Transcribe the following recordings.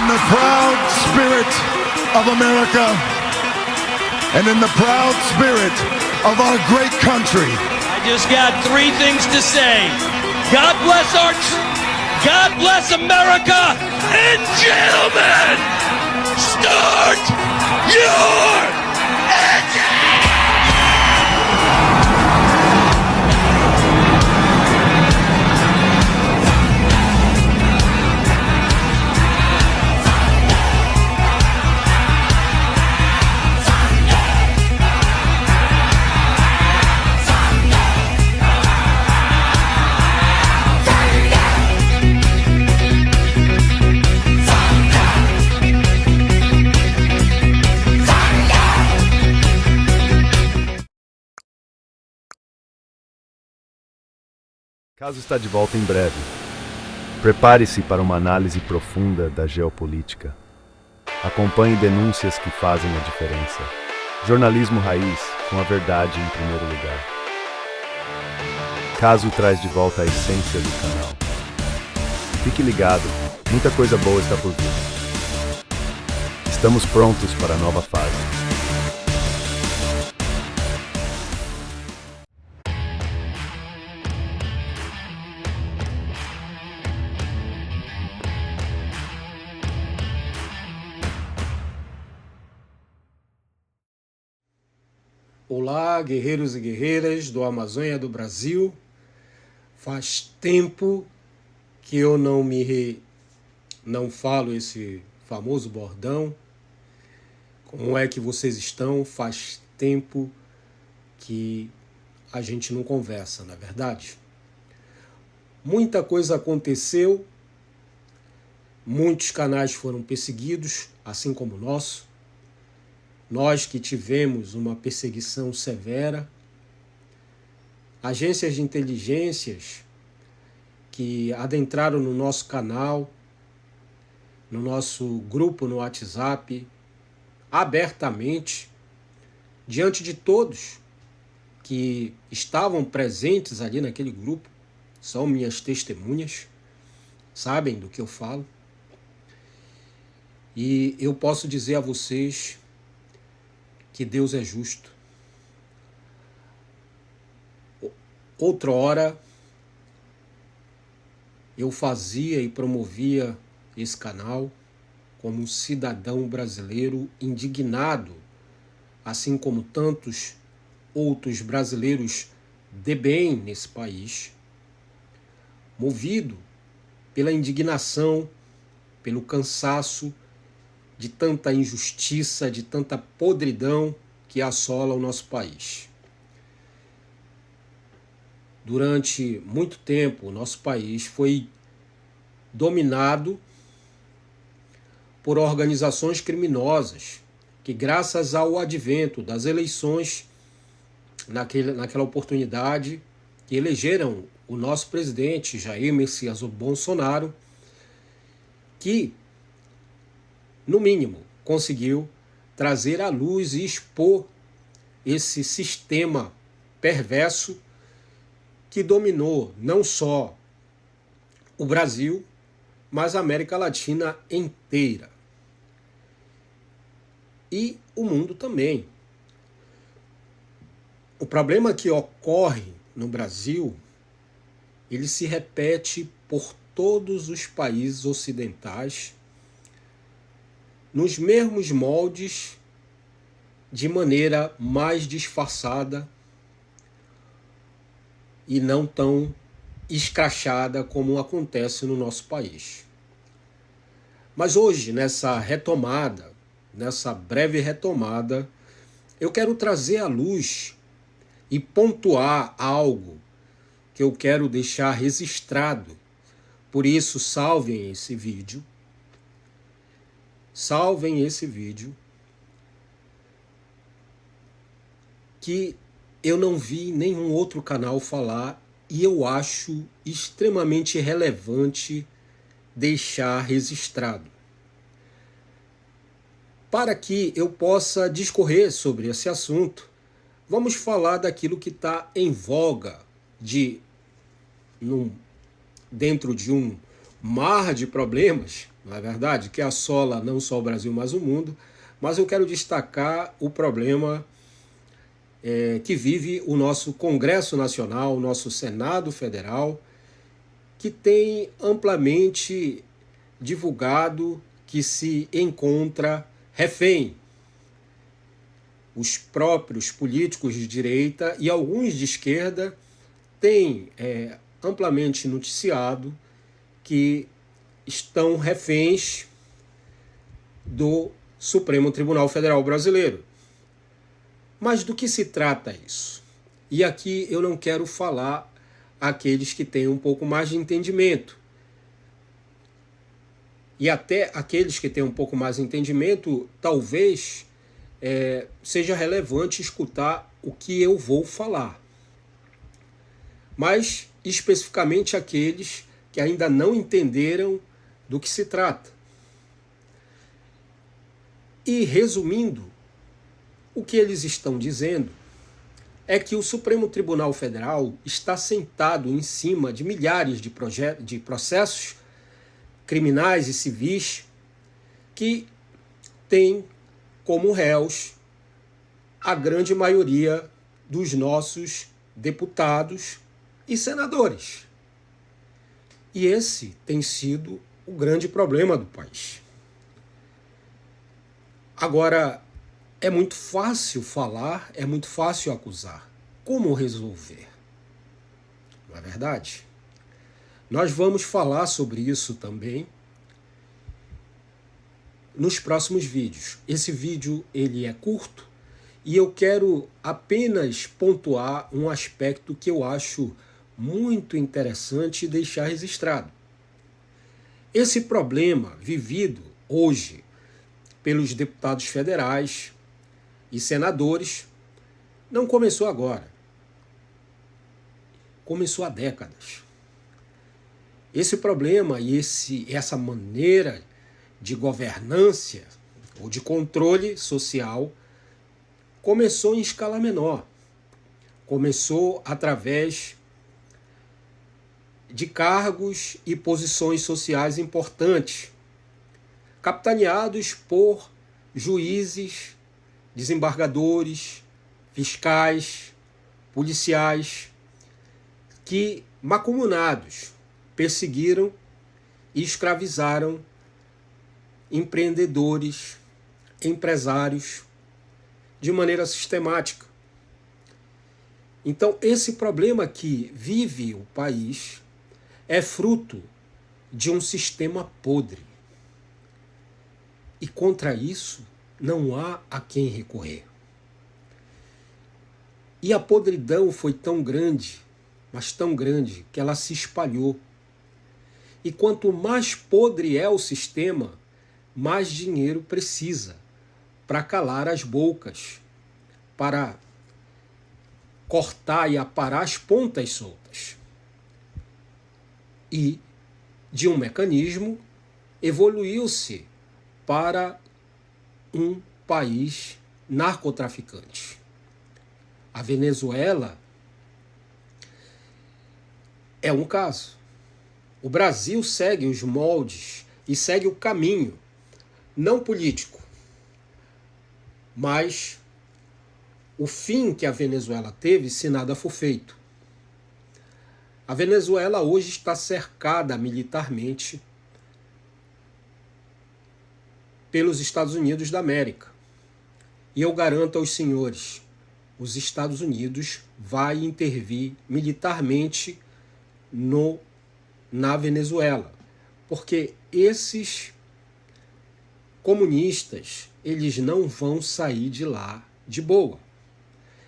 the proud spirit of America and in the proud spirit of our great country. I just got three things to say. God bless America, and gentlemen, start your engine! Caso está de volta em breve. Prepare-se para uma análise profunda da geopolítica. Acompanhe denúncias que fazem a diferença. Jornalismo raiz, com a verdade em primeiro lugar. Caso traz de volta a essência do canal. Fique ligado, muita coisa boa está por vir. Estamos prontos para a nova fase. Olá, guerreiros e guerreiras do Amazônia do Brasil. Faz tempo que eu não falo esse famoso bordão. Como é que vocês estão? Faz tempo que a gente não conversa, não é verdade? Muita coisa aconteceu, muitos canais foram perseguidos, assim como o nosso. Nós que tivemos uma perseguição severa, agências de inteligências que adentraram no nosso canal, no nosso grupo no WhatsApp, abertamente, diante de todos que estavam presentes ali naquele grupo, são minhas testemunhas, sabem do que eu falo. E eu posso dizer a vocês que Deus é justo. Outrora, eu fazia e promovia esse canal como um cidadão brasileiro indignado, assim como tantos outros brasileiros de bem nesse país, movido pela indignação, pelo cansaço de tanta injustiça, de tanta podridão que assola o nosso país. Durante muito tempo, o nosso país foi dominado por organizações criminosas que, graças ao advento das eleições, naquela oportunidade, que elegeram o nosso presidente, Jair Messias Bolsonaro, que no mínimo, conseguiu trazer à luz e expor esse sistema perverso que dominou não só o Brasil, mas a América Latina inteira. E o mundo também. O problema que ocorre no Brasil, ele se repete por todos os países ocidentais, nos mesmos moldes, de maneira mais disfarçada e não tão escrachada como acontece no nosso país. Mas hoje, nessa breve retomada, eu quero trazer à luz e pontuar algo que eu quero deixar registrado. Por isso, salvem esse vídeo. Salvem esse vídeo, que eu não vi nenhum outro canal falar e eu acho extremamente relevante deixar registrado, para que eu possa discorrer sobre esse assunto. Vamos falar daquilo que está em voga dentro de um mar de problemas, não é verdade, que assola não só o Brasil, mas o mundo, mas eu quero destacar o problema que vive o nosso Congresso Nacional, o nosso Senado Federal, que tem amplamente divulgado que se encontra refém. Os próprios políticos de direita e alguns de esquerda têm amplamente noticiado que estão reféns do Supremo Tribunal Federal Brasileiro. Mas do que se trata isso? E aqui eu não quero falar àqueles que têm um pouco mais de entendimento. E até aqueles que têm um pouco mais de entendimento, talvez seja relevante escutar o que eu vou falar. Mas, especificamente, aqueles que ainda não entenderam do que se trata. E, resumindo, o que eles estão dizendo é que o Supremo Tribunal Federal está sentado em cima de milhares de processos criminais e civis que têm como réus a grande maioria dos nossos deputados e senadores. E esse tem sido o grande problema do país. Agora, é muito fácil falar, é muito fácil acusar. Como resolver? Não é verdade? Nós vamos falar sobre isso também nos próximos vídeos. Esse vídeo ele é curto e eu quero apenas pontuar um aspecto que eu acho muito interessante e deixar registrado. Esse problema vivido hoje pelos deputados federais e senadores não começou agora. Começou há décadas. Esse problema e essa maneira de governância ou de controle social começou em escala menor. Começou através de cargos e posições sociais importantes, capitaneados por juízes, desembargadores, fiscais, policiais, que, macumunados, perseguiram e escravizaram empreendedores, empresários, de maneira sistemática. Então, esse problema que vive o país é fruto de um sistema podre. E contra isso, não há a quem recorrer. E a podridão foi tão grande, mas tão grande, que ela se espalhou. E quanto mais podre é o sistema, mais dinheiro precisa para calar as bocas, para cortar e aparar as pontas soltas. E, de um mecanismo, evoluiu-se para um país narcotraficante. A Venezuela é um caso. O Brasil segue os moldes e segue o caminho, não político, mas o fim que a Venezuela teve se nada for feito. A Venezuela hoje está cercada militarmente pelos Estados Unidos da América. E eu garanto aos senhores, os Estados Unidos vai intervir militarmente na Venezuela, porque esses comunistas, eles não vão sair de lá de boa.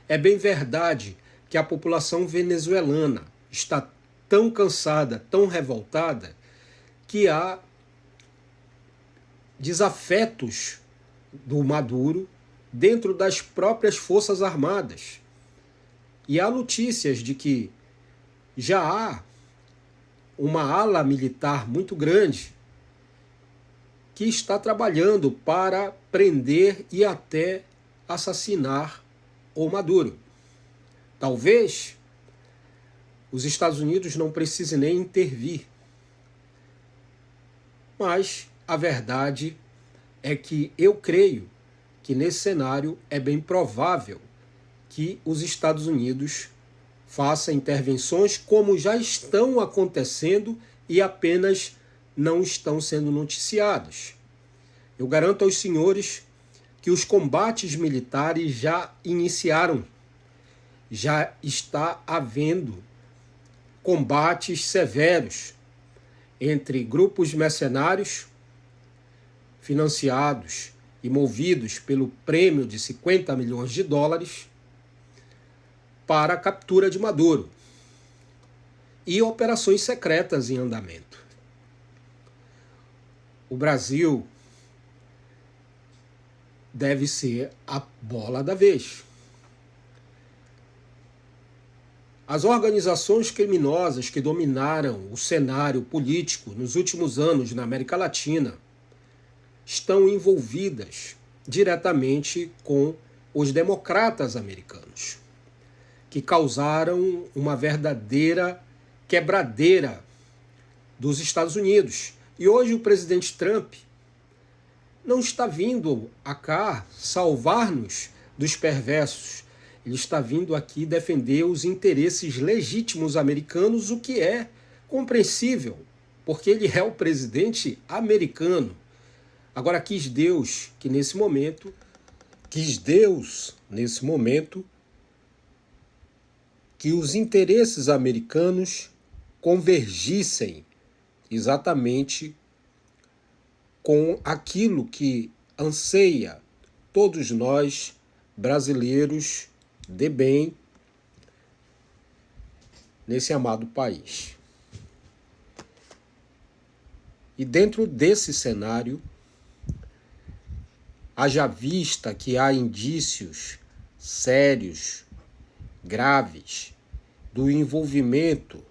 É bem verdade que a população venezuelana está tão cansada, tão revoltada, que há desafetos do Maduro dentro das próprias Forças Armadas. E há notícias de que já há uma ala militar muito grande que está trabalhando para prender e até assassinar o Maduro. Talvez os Estados Unidos não precisem nem intervir. Mas a verdade é que eu creio que nesse cenário é bem provável que os Estados Unidos façam intervenções como já estão acontecendo e apenas não estão sendo noticiadas. Eu garanto aos senhores que os combates militares já iniciaram. Já está havendo combates severos entre grupos mercenários financiados e movidos pelo prêmio de 50 milhões de dólares para a captura de Maduro e operações secretas em andamento. O Brasil deve ser a bola da vez. As organizações criminosas que dominaram o cenário político nos últimos anos na América Latina estão envolvidas diretamente com os democratas americanos, que causaram uma verdadeira quebradeira dos Estados Unidos. E hoje o presidente Trump não está vindo cá salvar-nos dos perversos. Ele está vindo aqui defender os interesses legítimos americanos, o que é compreensível, porque ele é o presidente americano. Agora, quis Deus nesse momento, que os interesses americanos convergissem exatamente com aquilo que anseia todos nós, brasileiros de bem, nesse amado país. E dentro desse cenário, haja vista que há indícios sérios, graves, do envolvimento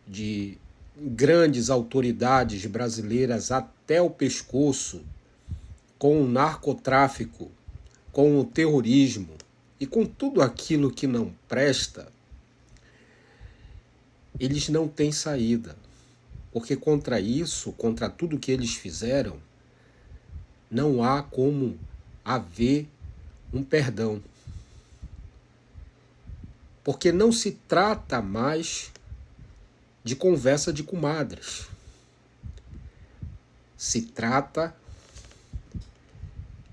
de grandes autoridades brasileiras até o pescoço com o narcotráfico, com o terrorismo e com tudo aquilo que não presta, eles não têm saída. Porque contra isso, contra tudo que eles fizeram, não há como haver um perdão. Porque não se trata mais de conversa de comadres. Se trata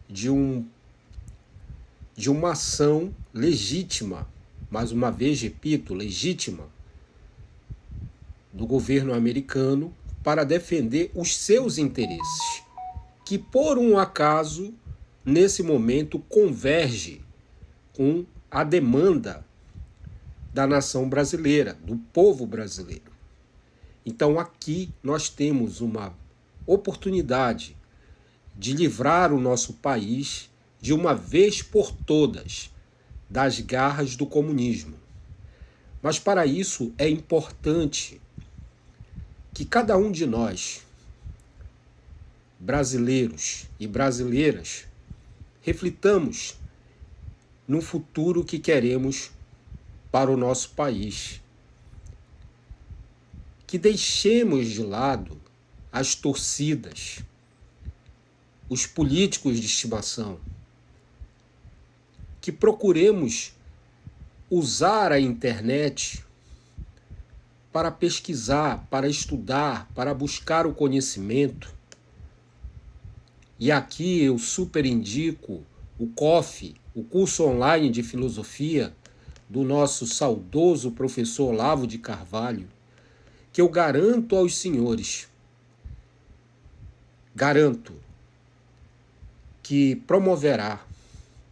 de uma ação legítima, mais uma vez repito, legítima, do governo americano para defender os seus interesses, que por um acaso, nesse momento, converge com a demanda da nação brasileira, do povo brasileiro. Então aqui nós temos uma oportunidade de livrar o nosso país de uma vez por todas das garras do comunismo. Mas para isso é importante que cada um de nós, brasileiros e brasileiras, reflitamos no futuro que queremos para o nosso país. Que deixemos de lado as torcidas, os políticos de estimação, que procuremos usar a internet para pesquisar, para estudar, para buscar o conhecimento. E aqui eu super indico o COF, o curso online de filosofia do nosso saudoso professor Olavo de Carvalho, que eu garanto aos senhores, que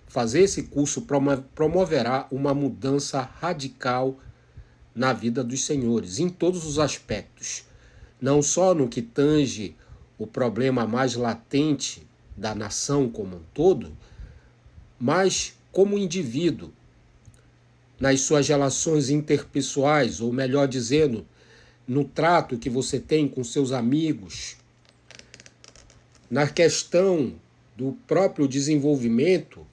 fazer esse curso promoverá uma mudança radical na vida dos senhores, em todos os aspectos, não só no que tange o problema mais latente da nação como um todo, mas como indivíduo, nas suas relações interpessoais, ou melhor dizendo, no trato que você tem com seus amigos, na questão do próprio desenvolvimento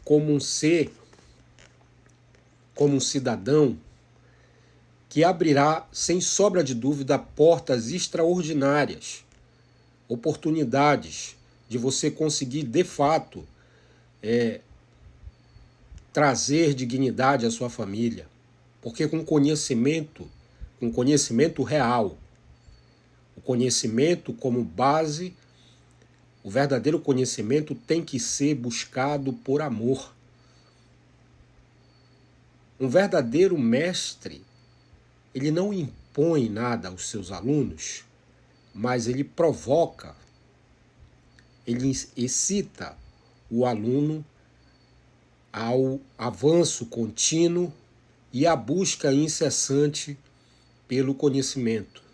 como um ser, como um cidadão, que abrirá, sem sombra de dúvida, portas extraordinárias, oportunidades de você conseguir, de fato, trazer dignidade à sua família. Porque com conhecimento real, o conhecimento como base, o verdadeiro conhecimento tem que ser buscado por amor. Um verdadeiro mestre, ele não impõe nada aos seus alunos, mas ele provoca, ele excita o aluno ao avanço contínuo e à busca incessante pelo conhecimento.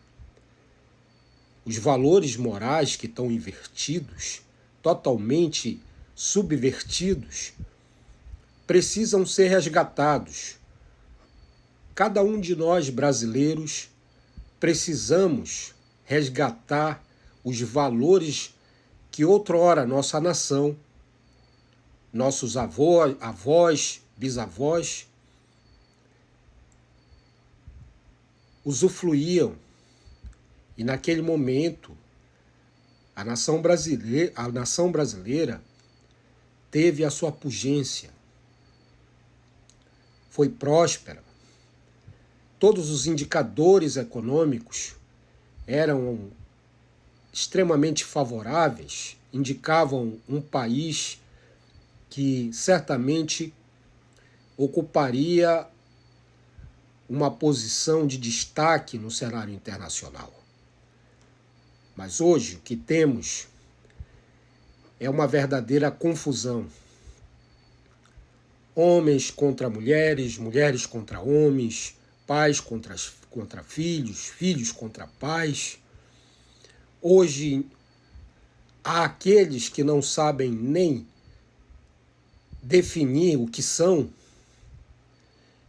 Os valores morais que estão invertidos, totalmente subvertidos, precisam ser resgatados. Cada um de nós brasileiros precisamos resgatar os valores que outrora nossa nação, nossos avós, bisavós, usufruíam. E naquele momento, a nação brasileira teve a sua pugência, foi próspera. Todos os indicadores econômicos eram extremamente favoráveis, indicavam um país que certamente ocuparia uma posição de destaque no cenário internacional. Mas hoje o que temos é uma verdadeira confusão. Homens contra mulheres, mulheres contra homens, pais contra filhos, filhos contra pais. Hoje há aqueles que não sabem nem definir o que são,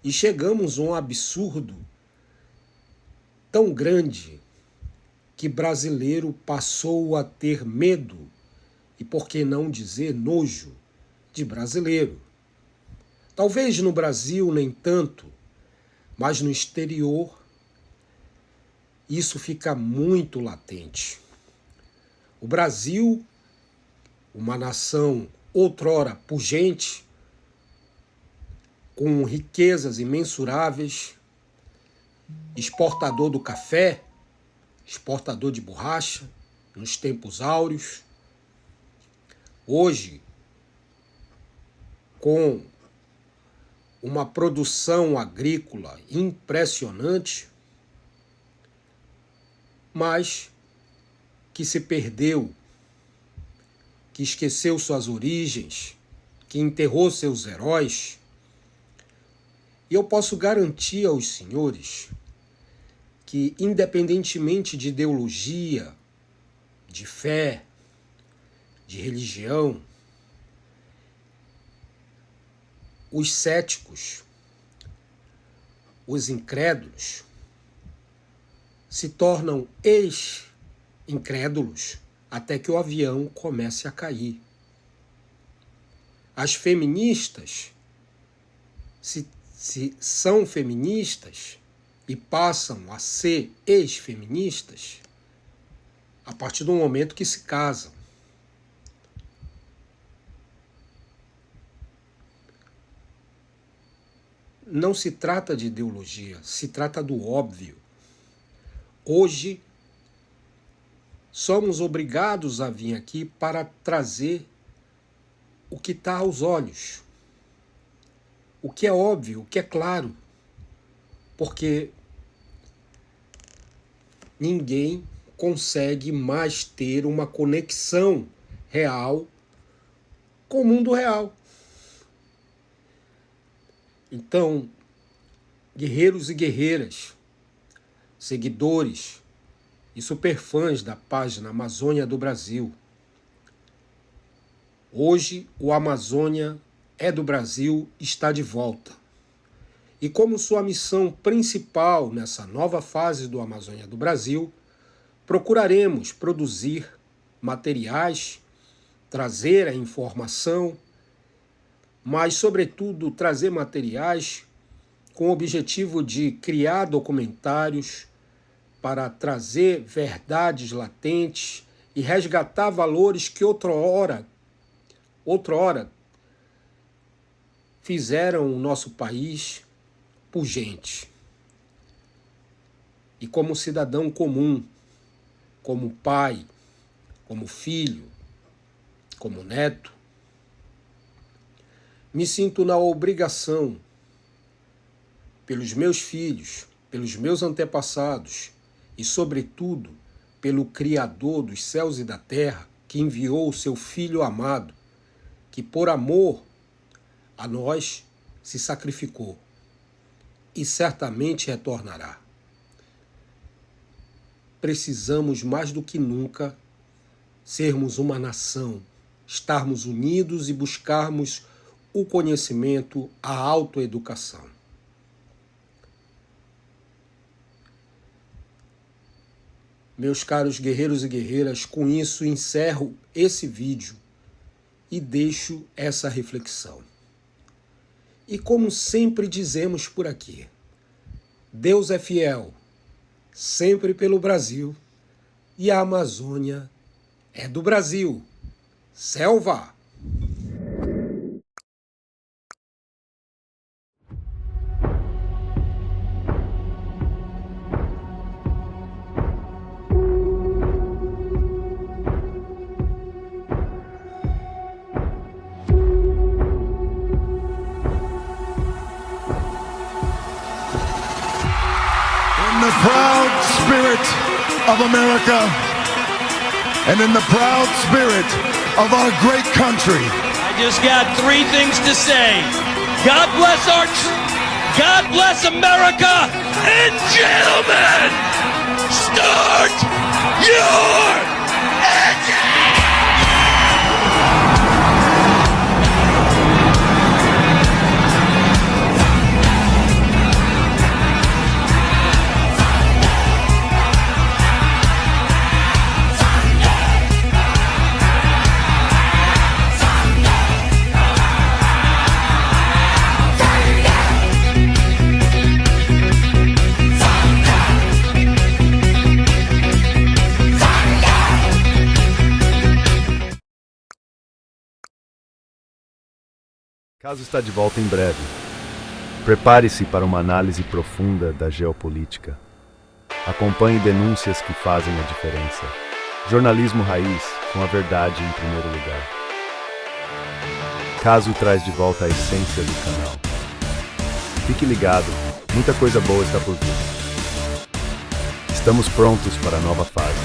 e chegamos a um absurdo tão grande que brasileiro passou a ter medo, e por que não dizer nojo, de brasileiro. Talvez no Brasil nem tanto, mas no exterior isso fica muito latente. O Brasil, uma nação outrora pujante, com riquezas imensuráveis, exportador do café, exportador de borracha, nos tempos áureos. Hoje, com uma produção agrícola impressionante, mas que se perdeu, que esqueceu suas origens, que enterrou seus heróis. E eu posso garantir aos senhores que, independentemente de ideologia, de fé, de religião, os céticos, os incrédulos, se tornam ex-incrédulos até que o avião comece a cair. As feministas, se são feministas e passam a ser ex-feministas a partir do momento que se casam. Não se trata de ideologia, se trata do óbvio. Hoje, somos obrigados a vir aqui para trazer o que está aos olhos, o que é óbvio, o que é claro, porque ninguém consegue mais ter uma conexão real com o mundo real. Então, guerreiros e guerreiras, seguidores e superfãs da página Amazônia do Brasil, hoje o Amazônia é do Brasil está de volta. E como sua missão principal nessa nova fase do Amazônia do Brasil, procuraremos produzir materiais, trazer a informação, mas, sobretudo, trazer materiais com o objetivo de criar documentários para trazer verdades latentes e resgatar valores que outrora fizeram o nosso país pujante. E como cidadão comum, como pai, como filho, como neto, me sinto na obrigação, pelos meus filhos, pelos meus antepassados e, sobretudo, pelo Criador dos céus e da terra, que enviou o seu Filho amado, que por amor a nós se sacrificou e certamente retornará. Precisamos mais do que nunca sermos uma nação, estarmos unidos e buscarmos o conhecimento, a autoeducação. Meus caros guerreiros e guerreiras, com isso encerro esse vídeo e deixo essa reflexão. E como sempre dizemos por aqui, Deus é fiel, sempre pelo Brasil, e a Amazônia é do Brasil. Selva! In the proud spirit of America and in the proud spirit of our great country, I just got three things to say. God bless America, and gentlemen, start your engine! Caso está de volta em breve. Prepare-se para uma análise profunda da geopolítica. Acompanhe denúncias que fazem a diferença. Jornalismo raiz, com a verdade em primeiro lugar. Caso traz de volta a essência do canal. Fique ligado, muita coisa boa está por vir. Estamos prontos para a nova fase.